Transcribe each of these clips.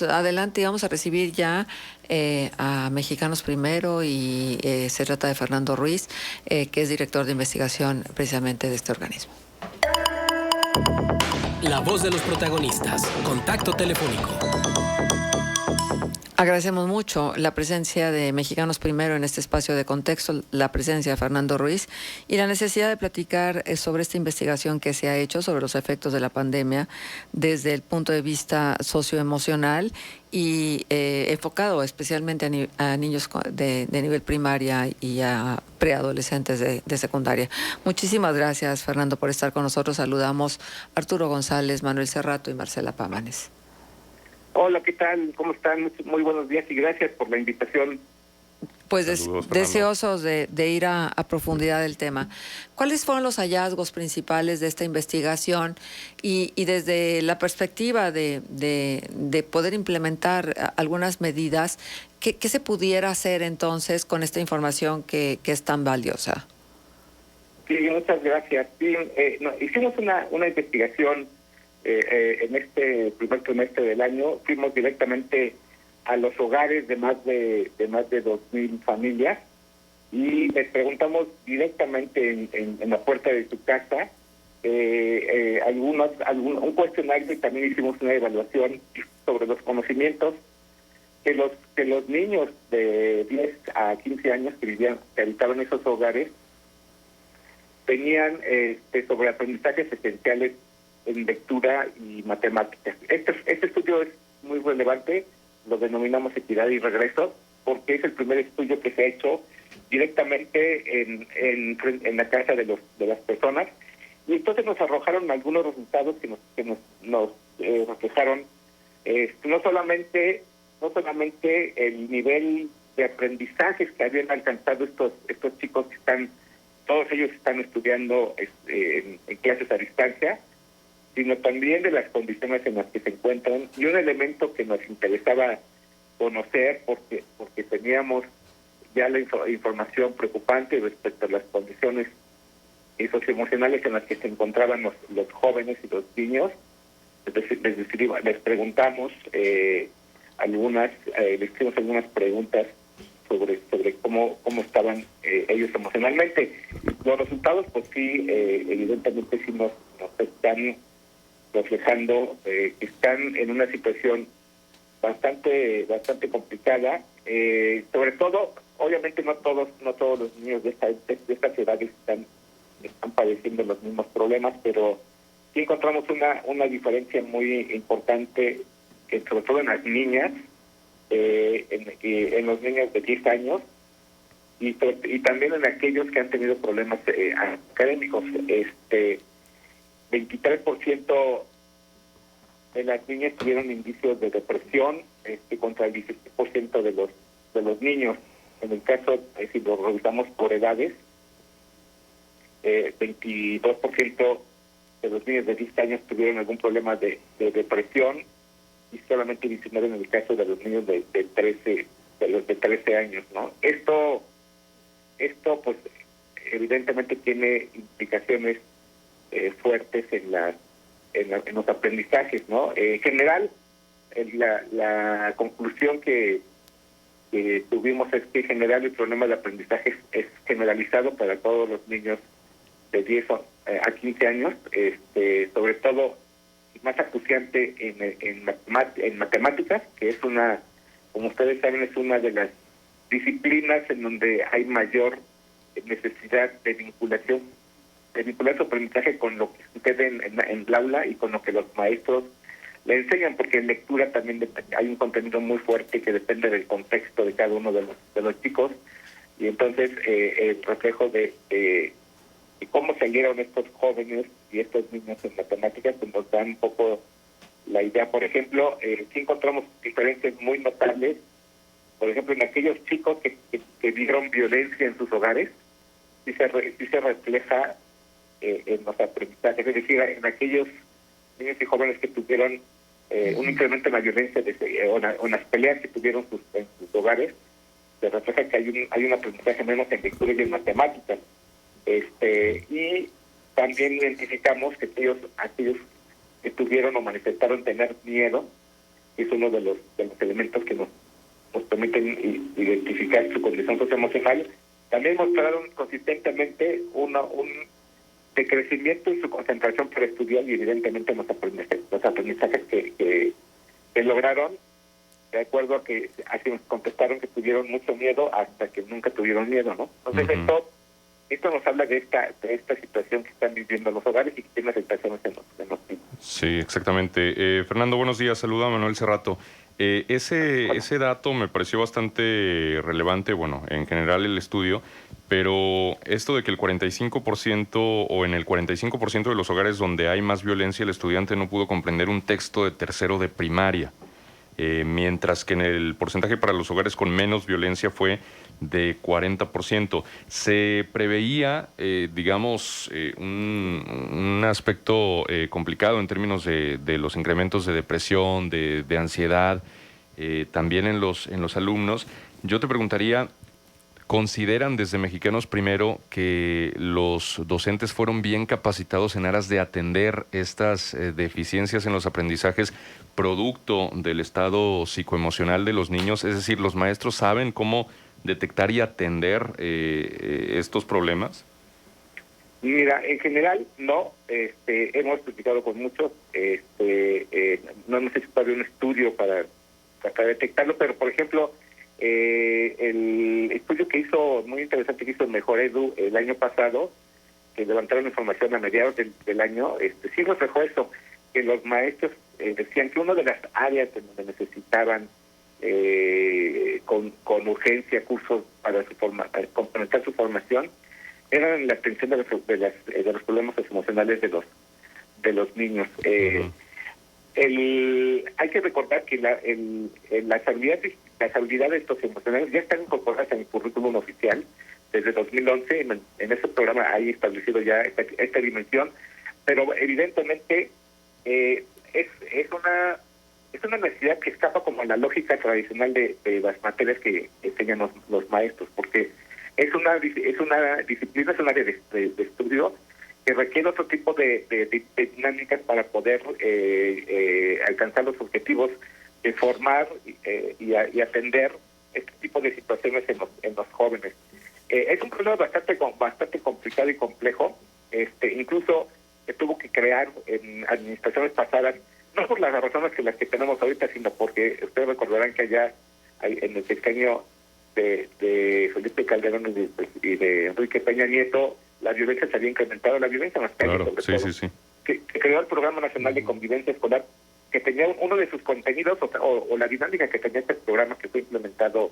seguimos adelante y vamos a recibir ya a Mexicanos Primero y se trata de Fernando Ruiz, que es director de investigación precisamente de este organismo. La voz de los protagonistas. Contacto telefónico. Agradecemos mucho la presencia de Mexicanos Primero en este espacio de contexto, la presencia de Fernando Ruiz y la necesidad de platicar sobre esta investigación que se ha hecho sobre los efectos de la pandemia desde el punto de vista socioemocional y enfocado especialmente a niños de nivel primaria y a preadolescentes de secundaria. Muchísimas gracias, Fernando, por estar con nosotros. Saludamos a Arturo González, Manuel Cerrato y Marcela Pámanes. Hola, ¿qué tal? ¿Cómo están? Muy buenos días y gracias por la invitación. Pues deseosos de ir a profundidad del tema. ¿Cuáles fueron los hallazgos principales de esta investigación y desde la perspectiva de poder implementar algunas medidas, qué se pudiera hacer entonces con esta información que es tan valiosa? Sí, muchas gracias. Sí, hicimos una investigación en este primer trimestre del año. Fuimos directamente a los hogares de más de 2,000 familias y les preguntamos directamente en la puerta de su casa un cuestionario, y también hicimos una evaluación sobre los conocimientos que los niños de 10 a 15 años que habitaban esos hogares tenían sobre aprendizajes esenciales en lectura y matemáticas. Este estudio es muy relevante, lo denominamos Equidad y Regreso, porque es el primer estudio que se ha hecho directamente en la casa de las personas, y entonces nos arrojaron algunos resultados que nos reflejaron no solamente el nivel de aprendizajes que habían alcanzado estos chicos todos ellos están estudiando en clases a distancia, sino también de las condiciones en las que se encuentran. Y un elemento que nos interesaba conocer, porque teníamos ya la información preocupante respecto a las condiciones socioemocionales en las que se encontraban los jóvenes y los niños. Les preguntamos les hicimos algunas preguntas sobre cómo estaban ellos emocionalmente. Los resultados, pues sí, evidentemente sí nos están reflejando que están en una situación bastante complicada. Sobre todo, obviamente no todos los niños de estas edades están padeciendo los mismos problemas, pero sí encontramos una diferencia muy importante, sobre todo en las niñas, en los niños de 10 años y también en aquellos que han tenido problemas académicos. 23% de las niñas tuvieron indicios de depresión, contra el 16% de los niños. En el caso, si lo revisamos por edades, 22% de los niños de 10 años tuvieron algún problema de depresión, y solamente 19 en el caso de los niños de 13 años, ¿no? Esto pues evidentemente tiene implicaciones fuertes en los aprendizajes, ¿no? En general, la conclusión que tuvimos es que en general el problema de aprendizaje es generalizado para todos los niños de 10 a 15 años, sobre todo más acuciante en matemáticas, que es como ustedes saben, es una de las disciplinas en donde hay mayor necesidad de vincular su aprendizaje con lo que sucede en el aula y con lo que los maestros le enseñan, porque en lectura también hay un contenido muy fuerte que depende del contexto de cada uno de los chicos, y entonces el reflejo de cómo salieron estos jóvenes y estos niños en matemáticas pues nos dan un poco la idea. Por ejemplo, sí encontramos diferencias muy notables, por ejemplo, en aquellos chicos que vieron violencia en sus hogares, sí se refleja en los aprendizajes, es decir, en aquellos niños y jóvenes que tuvieron un incremento en la violencia o en las peleas que tuvieron en sus hogares, se refleja que hay un aprendizaje menos en lectura y en matemáticas. Y también identificamos que aquellos que tuvieron o manifestaron tener miedo, es uno de los elementos que nos permiten identificar su condición socioemocional. También mostraron consistentemente un decrecimiento en su concentración para estudiar y evidentemente los aprendizajes que lograron, de acuerdo a que así nos contestaron que tuvieron mucho miedo hasta que nunca tuvieron miedo, ¿no? Entonces esto nos habla de esta situación que están viviendo los hogares y que tiene afectaciones en los niños. Sí, exactamente. Fernando, buenos días. Saluda a Manuel Cerrato. Ese dato me pareció bastante relevante, bueno, en general el estudio, pero esto de que el 45% o en el 45% de los hogares donde hay más violencia, el estudiante no pudo comprender un texto de tercero de primaria, mientras que en el porcentaje para los hogares con menos violencia fue de 40%. Se preveía, un aspecto complicado en términos de los incrementos de depresión, de ansiedad, también en los alumnos. Yo te preguntaría, ¿consideran desde Mexicanos Primero que los docentes fueron bien capacitados en aras de atender estas deficiencias en los aprendizajes producto del estado psicoemocional de los niños? Es decir, ¿los maestros saben cómo detectar y atender estos problemas? Mira, en general no. Hemos platicado con muchos. No hemos hecho todavía un estudio para detectarlo, pero por ejemplo, el estudio que hizo, muy interesante, que hizo Mejor Edu el año pasado, que levantaron información a mediados del año, sí reflejó eso, que los maestros decían que una de las áreas en donde necesitaban con urgencia cursos para complementar su formación eran la atención de los problemas emocionales de los niños. Hay que recordar que las habilidades socioemocionales ya están incorporadas en el currículum oficial desde 2011. En ese programa hay establecido ya esta dimensión, pero evidentemente es una necesidad que escapa como a la lógica tradicional de las materias que enseñan los maestros, porque es una disciplina, es un área de estudio que requiere otro tipo de dinámicas para poder alcanzar los objetivos de formar y atender este tipo de situaciones en los jóvenes. Es un problema bastante complicado y complejo. Incluso se tuvo que crear en administraciones pasadas, no por las razones que las que tenemos ahorita, sino porque ustedes recordarán que allá en el sexenio de Felipe Calderón y de Enrique Peña Nieto, la violencia se había incrementado, la violencia en las calles, claro, sobre todo. Sí. Que creó el Programa Nacional de Convivencia Escolar, que tenía uno de sus contenidos, o la dinámica que tenía este programa, que fue implementado,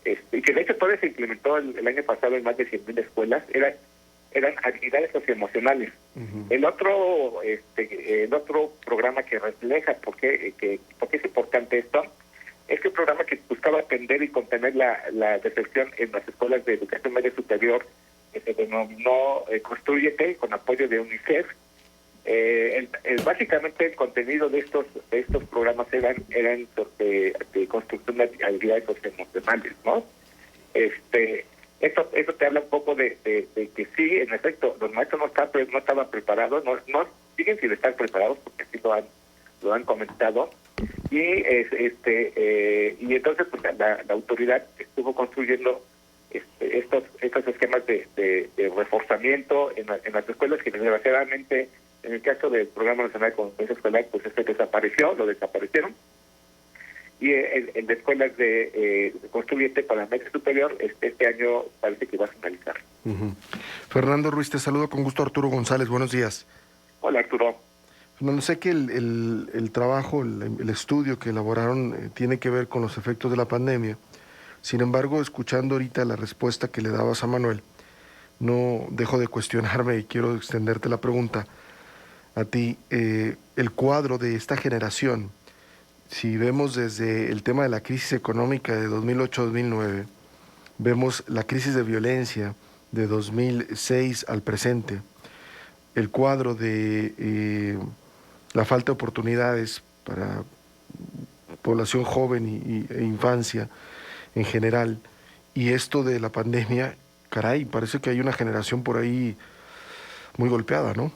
y que de hecho todavía se implementó el año pasado en más de 100,000 escuelas, eran habilidades socioemocionales. El otro programa que refleja por qué es importante esto es que el programa que buscaba atender y contener la deserción en las escuelas de educación media superior, que se denominó Constrúyete, con apoyo de UNICEF. Básicamente el contenido de estos programas eran de construcción de habilidades socioemocionales, ¿no? Esto te habla un poco de que sí, en efecto, los maestros no estaban preparados, no siguen sin estar preparados, porque así lo han comentado, y entonces pues, la autoridad estuvo construyendo estos esquemas de reforzamiento en las escuelas, que desgraciadamente en el caso del Programa Nacional de Convivencia Escolar pues lo desaparecieron, y en de escuelas de Constrúyete para media superior este año parece que va a finalizar. Fernando Ruiz, te saludo con gusto. Arturo González, buenos días. Hola, Arturo. Fernando, sé que el trabajo, el estudio que elaboraron tiene que ver con los efectos de la pandemia. Sin embargo, escuchando ahorita la respuesta que le dabas a Manuel, no dejo de cuestionarme y quiero extenderte la pregunta a ti. El cuadro de esta generación, si vemos desde el tema de la crisis económica de 2008-2009, vemos la crisis de violencia de 2006 al presente, el cuadro de la falta de oportunidades para población joven e infancia en general, y esto de la pandemia, caray, parece que hay una generación por ahí muy golpeada, ¿no?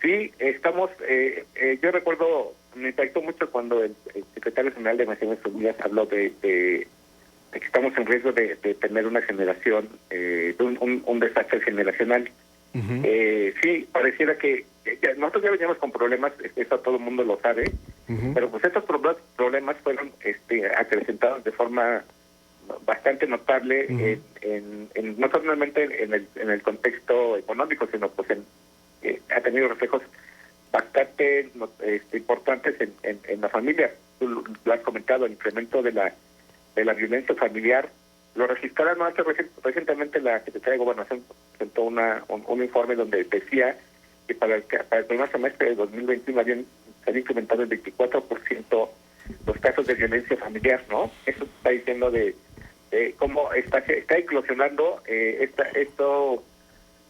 Sí, estamos, yo recuerdo me impactó mucho cuando el secretario general de Naciones Unidas habló de que estamos en riesgo de tener una generación, un desastre generacional. Ujú. Sí, pareciera que nosotros ya veníamos con problemas, eso todo el mundo lo sabe, Ujú. pero pues estos problemas fueron acrecentados de forma bastante notable, Ujú. no solamente en el contexto económico, sino pues ha tenido reflejos bastante importantes en la familia. Tú lo has comentado, el incremento de la violencia familiar. Lo registraron hace recientemente la Secretaría de Gobernación presentó un informe donde decía que para el primer semestre de 2021 se había incrementado el 24% los casos de violencia familiar, ¿no? Eso está diciendo de cómo está eclosionando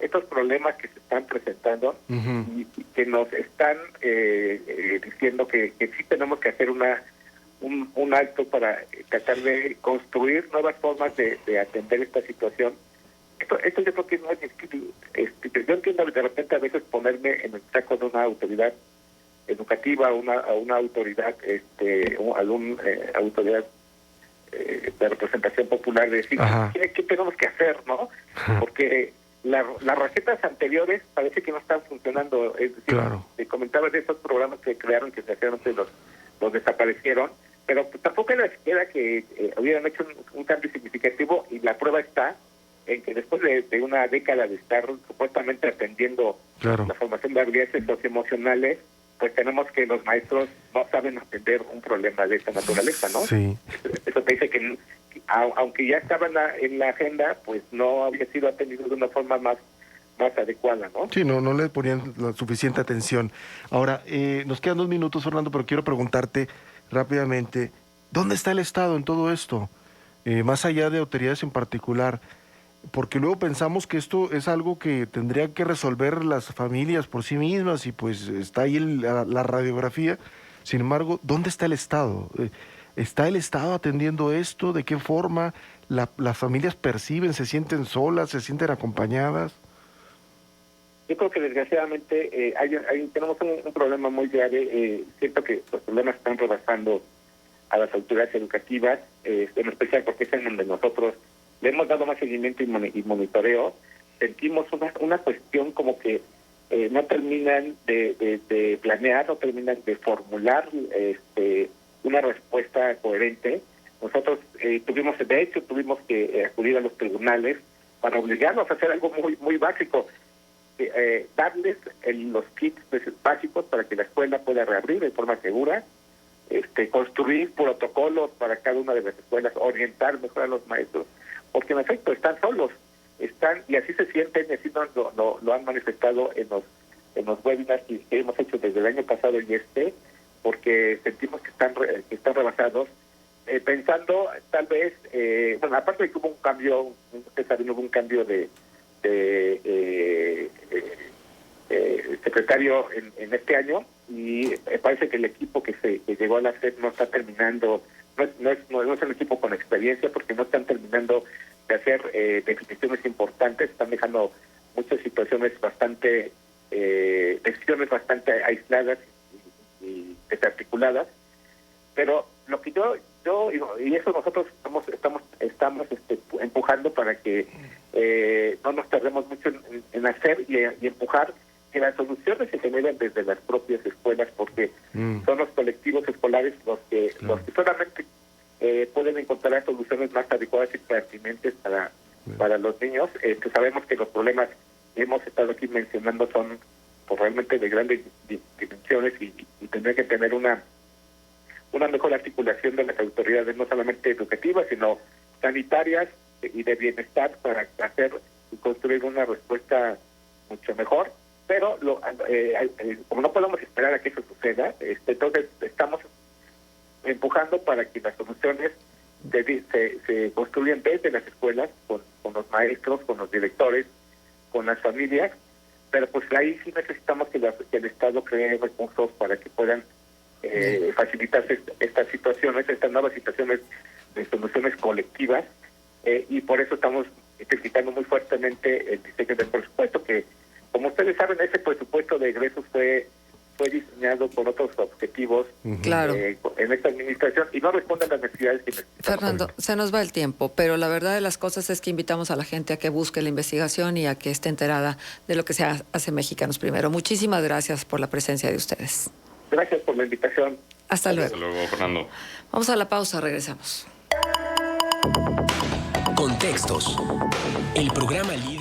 estos problemas que se están presentando Ujú. y que nos están diciendo que sí tenemos que hacer un alto para tratar de construir nuevas formas de atender esta situación. Esto yo creo que no es yo entiendo de repente a veces ponerme en el saco de una autoridad educativa, una autoridad, alguna autoridad de representación popular, de decir, ¿qué tenemos que hacer, no? Porque las recetas anteriores parece que no están funcionando. Es decir, Claro. te comentaba de esos programas que crearon, que desgraciadamente los desaparecieron, pero pues, tampoco era siquiera que hubieran hecho un cambio significativo, y la prueba está en que después de una década de estar supuestamente atendiendo Claro. la formación de habilidades socioemocionales, pues tenemos que los maestros no saben atender un problema de esta naturaleza, ¿no? Sí. Eso te dice que aunque ya estaba en la agenda, pues no había sido atendido de una forma más adecuada, ¿no? Sí, no le ponían la suficiente atención. Ahora, nos quedan 2 minutos, Fernando, pero quiero preguntarte rápidamente, ¿dónde está el Estado en todo esto? Más allá de autoridades en particular, porque luego pensamos que esto es algo que tendrían que resolver las familias por sí mismas y pues está ahí la radiografía. Sin embargo, ¿dónde está el Estado? ¿Está el Estado atendiendo esto? ¿De qué forma las familias perciben? ¿Se sienten solas? ¿Se sienten acompañadas? Yo creo que desgraciadamente tenemos un problema muy grave. Siento que los problemas están rebasando a las autoridades educativas, en especial porque es en donde nosotros le hemos dado más seguimiento y monitoreo. Sentimos una cuestión como que no terminan de planear, no terminan de formular una respuesta coherente. Nosotros tuvimos que acudir a los tribunales para obligarnos a hacer algo muy básico. Darles los kits básicos para que la escuela pueda reabrir de forma segura, construir protocolos para cada una de las escuelas, orientar mejor a los maestros, porque en efecto están solos, y así se sienten, y así lo han manifestado en los webinars que hemos hecho desde el año pasado y porque sentimos que están rebasados, pensando tal vez, aparte de que hubo un cambio, ustedes saben, hubo un cambio de secretario en este año, y parece que el equipo que llegó a la SEP no está terminando, no es un equipo con experiencia, porque no están terminando de hacer definiciones importantes, están dejando muchas situaciones decisiones bastante aisladas y desarticuladas. Pero lo que yo y eso nosotros estamos empujando para que no nos tardemos mucho en hacer y empujar que las soluciones se generen desde las propias escuelas, porque son los colectivos escolares los que solamente pueden encontrar soluciones más adecuadas y pertinentes para los niños. Sabemos que los problemas que hemos estado aquí mencionando son pues, realmente de grandes dimensiones, y tendría que tener una mejor articulación de las autoridades, no solamente educativas, sino sanitarias y de bienestar, para hacer y construir una respuesta mucho mejor. Pero como no podemos esperar a que eso suceda, entonces estamos empujando para que las soluciones se construyan desde las escuelas, con los maestros, con los directores, con las familias, pero pues ahí sí necesitamos que el Estado cree recursos para que puedan facilitarse estas nuevas situaciones de soluciones colectivas, y por eso estamos criticando muy fuertemente el diseño del presupuesto, que como ustedes saben, ese presupuesto de egresos fue diseñado con otros objetivos efectivos Claro. En esta administración y no responde a las necesidades que necesitamos. Fernando, se nos va el tiempo, pero la verdad de las cosas es que invitamos a la gente a que busque la investigación y a que esté enterada de lo que se hace Mexicanos Primero. Muchísimas gracias por la presencia de ustedes. Gracias por la invitación. Hasta luego. Hasta luego, Fernando. Vamos a la pausa, regresamos. Contextos. El programa líder